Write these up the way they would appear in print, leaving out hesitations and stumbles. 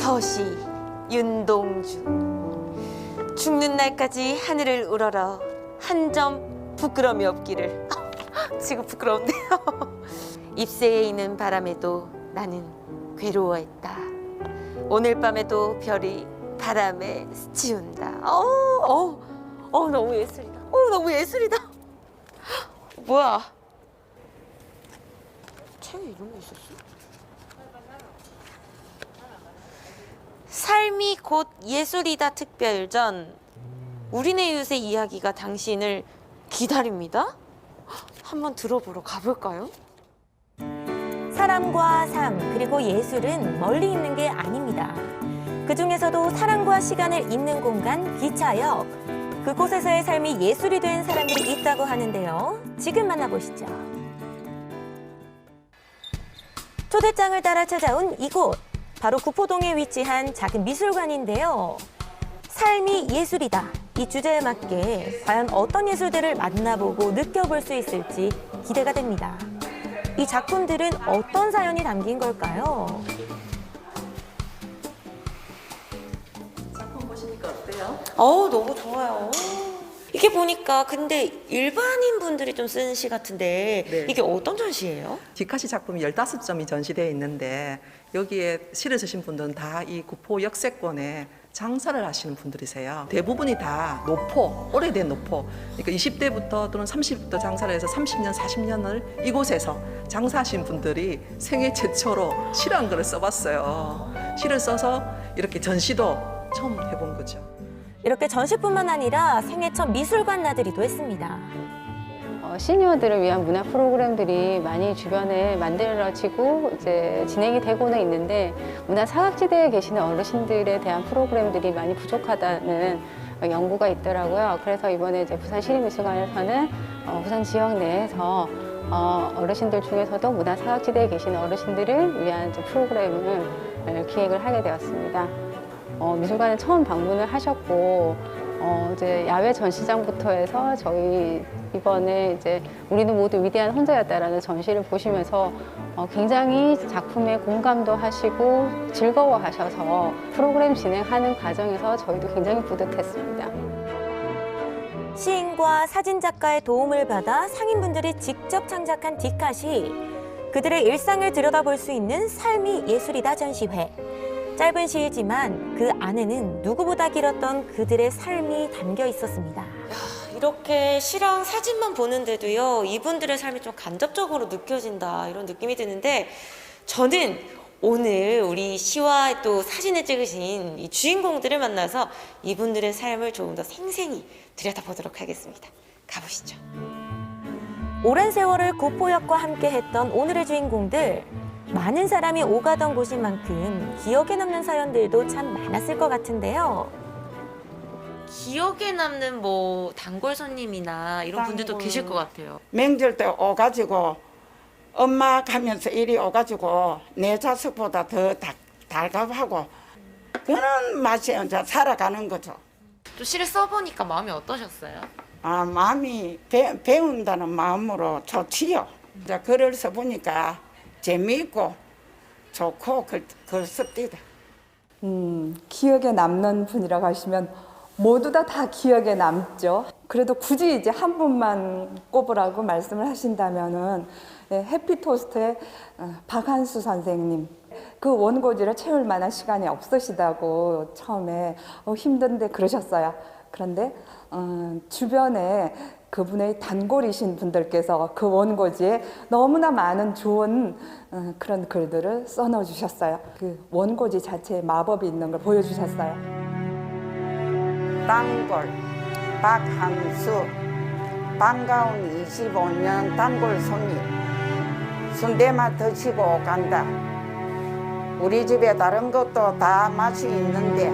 서시, 윤동주. 죽는 날까지 하늘을 우러러 한 점 부끄러움이 없기를. 지금 부끄러운데요. 잎새에 있는 바람에도 나는 괴로워했다. 오늘 밤에도 별이 바람에 스치운다. 너무 예술이다. 너무 예술이다. 뭐야? 책에 이런 거 있었어? 삶이 곧 예술이다 특별전. 우리네 이웃의 이야기가 당신을 기다립니다. 한번 들어보러 가볼까요? 사람과 삶 그리고 예술은 멀리 있는 게 아닙니다. 그중에서도 사람과 시간을 잇는 공간 기차역. 그곳에서의 삶이 예술이 된 사람들이 있다고 하는데요. 지금 만나보시죠. 초대장을 따라 찾아온 이곳. 바로 구포동에 위치한 작은 미술관인데요. 삶이 예술이다. 이 주제에 맞게 과연 어떤 예술들을 만나보고 느껴볼 수 있을지 기대가 됩니다. 이 작품들은 어떤 사연이 담긴 걸까요? 작품 보시니까 어때요? 너무 좋아요. 이게 보니까 근데 일반인 분들이 좀 쓰는 시 같은데 네. 이게 어떤 전시예요? 디카시 작품이 15점이 전시되어 있는데 여기에 시를 쓰신 분들은 다 이 구포 역세권에 장사를 하시는 분들이세요. 대부분이 다 노포, 오래된 노포. 그러니까 20대부터 또는 30대부터 장사를 해서 30년, 40년을 이곳에서 장사하신 분들이 생애 최초로 시 한 글을 써봤어요. 시를 써서 이렇게 전시도 처음 해본 거죠. 이렇게 전시뿐만 아니라 생애 첫 미술관 나들이도 했습니다. 시니어들을 위한 문화 프로그램들이 많이 주변에 만들어지고 이제 진행이 되고는 있는데 문화 사각지대에 계시는 어르신들에 대한 프로그램들이 많이 부족하다는 연구가 있더라고요. 그래서 이번에 이제 부산시립미술관에서는 부산 지역 내에서 어르신들 중에서도 문화 사각지대에 계시는 어르신들을 위한 이제 프로그램을 기획을 하게 되었습니다. 미술관에 처음 방문을 하셨고 이제 야외 전시장부터 해서 저희 이번에 이제 우리는 모두 위대한 혼자였다라는 전시를 보시면서 굉장히 작품에 공감도 하시고 즐거워하셔서 프로그램 진행하는 과정에서 저희도 굉장히 뿌듯했습니다. 시인과 사진작가의 도움을 받아 상인분들이 직접 창작한 디카시. 그들의 일상을 들여다볼 수 있는 삶이 예술이다 전시회. 짧은 시이지만 그 안에는 누구보다 길었던 그들의 삶이 담겨 있었습니다. 이렇게 시랑 사진만 보는데도요, 이분들의 삶이 좀 간접적으로 느껴진다, 이런 느낌이 드는데, 저는 오늘 우리 시와 또 사진을 찍으신 이 주인공들을 만나서 이분들의 삶을 조금 더 생생히 들여다보도록 하겠습니다. 가보시죠. 오랜 세월을 구포역과 함께 했던 오늘의 주인공들. 많은 사람이 오가던 곳인 만큼 기억에 남는 사연들도 참 많았을 것 같은데요. 기억에 남는 뭐 단골 손님이나 이런 분들도 계실 것 같아요. 명절 때 오가지고 엄마 가면서 이리 오가지고 내 자식보다 더 달갑하고 그런 맛이 이제 살아가는 거죠. 또 시를 써보니까 마음이 어떠셨어요? 마음이 배운다는 마음으로 좋지요. 이제 글을 써보니까 재미있고 좋고 글 씁니다. 기억에 남는 분이라고 하시면 모두 다 기억에 남죠. 그래도 굳이 이제 한 분만 꼽으라고 말씀을 하신다면은 해피토스트의 박한수 선생님. 그 원고지를 채울 만한 시간이 없으시다고 처음에 힘든데 그러셨어요. 그런데 주변에 그분의 단골이신 분들께서 그 원고지에 너무나 많은 좋은 그런 글들을 써넣어 주셨어요. 그 원고지 자체에 마법이 있는 걸 보여주셨어요. 단골 박한수 반가운 25년 단골 손님 순대만 드시고 간다. 우리 집에 다른 것도 다 맛이 있는데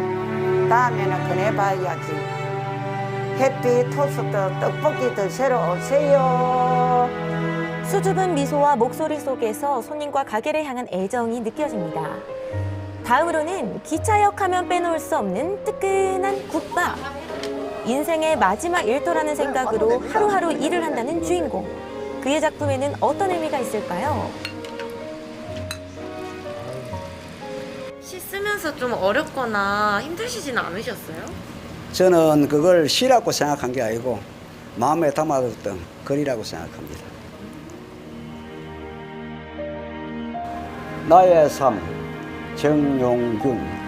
다음에는 그네봐야지. 해피토스트 떡볶이 드시러 오세요. 수줍은 미소와 목소리 속에서 손님과 가게를 향한 애정이 느껴집니다. 다음으로는 기차역 하면 빼놓을 수 없는 뜨끈한 국밥. 인생의 마지막 일도라는 생각으로 하루하루 일을 한다는 주인공. 그의 작품에는 어떤 의미가 있을까요? 시 쓰면서 하시면서 좀 어렵거나 힘드시지는 않으셨어요? 저는 그걸 시라고 생각한 게 아니고 마음에 담아뒀던 글이라고 생각합니다. 나의 삶, 정용균.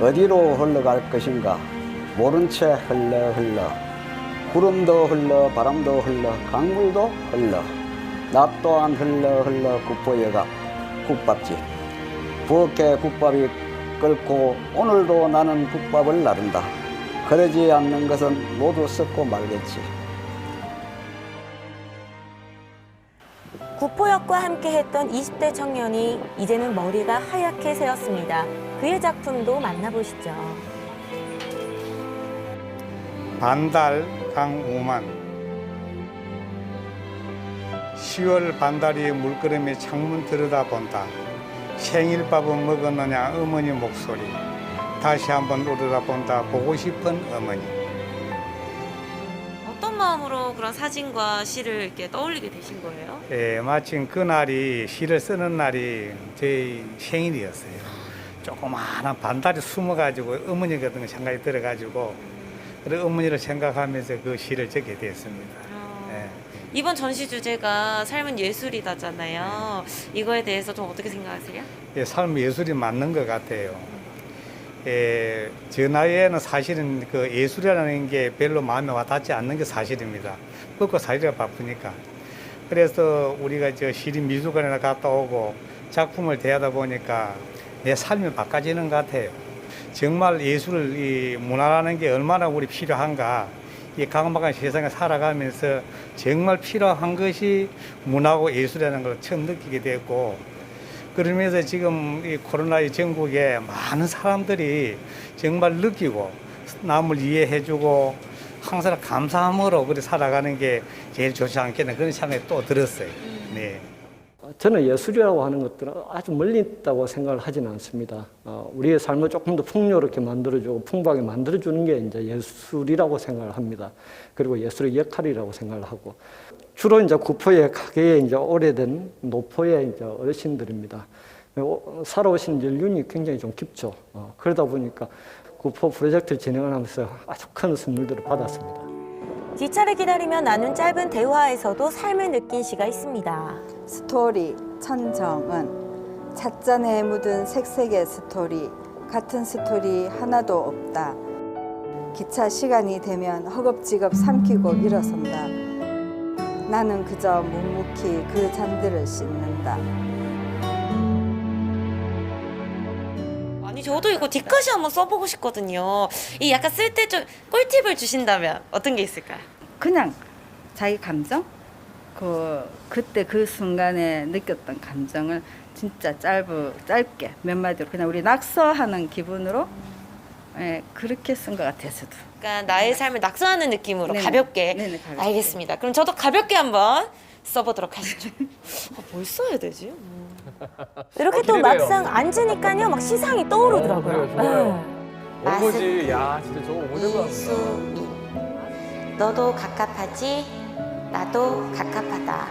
어디로 흘러갈 것인가? 모른 채 흘러. 구름도 흘러, 바람도 흘러, 강물도 흘러. 나 또한 흘러 국보여가 국밥집. 부엌에 국밥이 끓고 오늘도 나는 국밥을 나른다. 그러지 않는 것은 모두 썩고 말겠지. 구포역과 함께했던 20대 청년이 이제는 머리가 하얗게 새었습니다. 그의 작품도 만나보시죠. 반달 강우만 10월 반달이 물끄러미 창문 들여다본다. 생일밥은 먹었느냐 어머니 목소리. 다시 한번 우러다본다. 보고 싶은 어머니. 어떤 마음으로 그런 사진과 시를 이렇게 떠올리게 되신 거예요? 예, 마침 그날이 시를 쓰는 날이 제 생일이었어요. 조그마한 반달이 숨어가지고 어머니 같은 거 생각이 들어가지고 그래 어머니를 생각하면서 그 시를 적게 됐습니다. 예. 이번 전시 주제가 삶은 예술이다잖아요. 이거에 대해서 좀 어떻게 생각하세요? 예, 삶 예술이 맞는 것 같아요. 예, 저 나이에는 사실은 그 예술이라는 게 별로 마음에 와닿지 않는 게 사실입니다. 먹고 살기가 바쁘니까. 그래서 우리가 저 시립미술관에 갔다 오고 작품을 대하다 보니까 내 삶이 바꿔지는 것 같아요. 정말 예술, 이 문화라는 게 얼마나 우리 필요한가. 이 각막한 세상에 살아가면서 정말 필요한 것이 문화고 예술이라는 걸 처음 느끼게 됐고, 그러면서 지금 이 코로나의 전국에 많은 사람들이 정말 느끼고 남을 이해해주고 항상 감사함으로 그렇게 살아가는 게 제일 좋지 않겠나 그런 생각이 또 들었어요. 네. 저는 예술이라고 하는 것들은 아주 멀리 있다고 생각을 하지는 않습니다. 우리의 삶을 조금 더 풍요롭게 만들어주고 풍부하게 만들어주는 게 이제 예술이라고 생각을 합니다. 그리고 예술의 역할이라고 생각을 하고 주로 이제 구포의 가게에 이제 오래된 노포의 이제 어르신들입니다. 살아오신 연륜이 굉장히 좀 깊죠. 그러다 보니까 구포 프로젝트를 진행을 하면서 아주 큰 선물들을 받았습니다. 기차를 기다리며 나눈 짧은 대화에서도 삶을 느낀 시가 있습니다. 스토리 천정은 찻잔에 묻은 색색의 스토리 같은 스토리 하나도 없다. 기차 시간이 되면 허겁지겁 삼키고 일어선다. 나는 그저 묵묵히 그 잔들을 씻는다. 아니 저도 이거 뒷까지 한번 써보고 싶거든요. 이 약간 쓸 때 좀 꿀팁을 주신다면 어떤 게 있을까요? 그냥 자기 감정, 그때 그 순간에 느꼈던 감정을 진짜 짧게 몇 마디로 그냥 우리 낙서하는 기분으로 그렇게 쓴 것 같아요, 저도. 그러니까 나의 삶을 낙서하는 느낌으로 네네. 가볍게. 네네, 가볍게. 알겠습니다. 그럼 저도 가볍게 한번 써보도록 하시죠. 뭘 써야 되지? 이렇게 또 막상 앉으니까요, 막 시상이 떠오르더라고요. 그래요, 좋아요. 네. 원고지, 야, 진짜 저거 오늘도 합니다. 이수미 너도 갑갑하지? 나도 갑갑하다.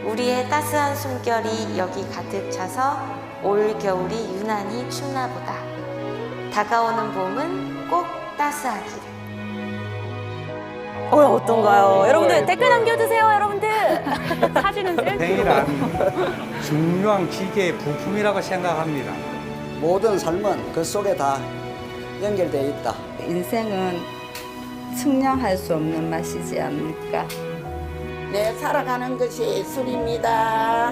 우리의 따스한 숨결이 여기 가득 차서 올 겨울이 유난히 춥나 보다. 다가오는 봄은 꼭 따스하기를. 어떤가요? 여러분들 예뻐요. 댓글 남겨주세요, 여러분들. 사진은 셀프. 팽이란 중요한 기계의 부품이라고 생각합니다. 모든 삶은 그 속에 다 연결되어 있다. 인생은 측량할 수 없는 맛이지 않을까. 내 살아가는 것이 예술입니다.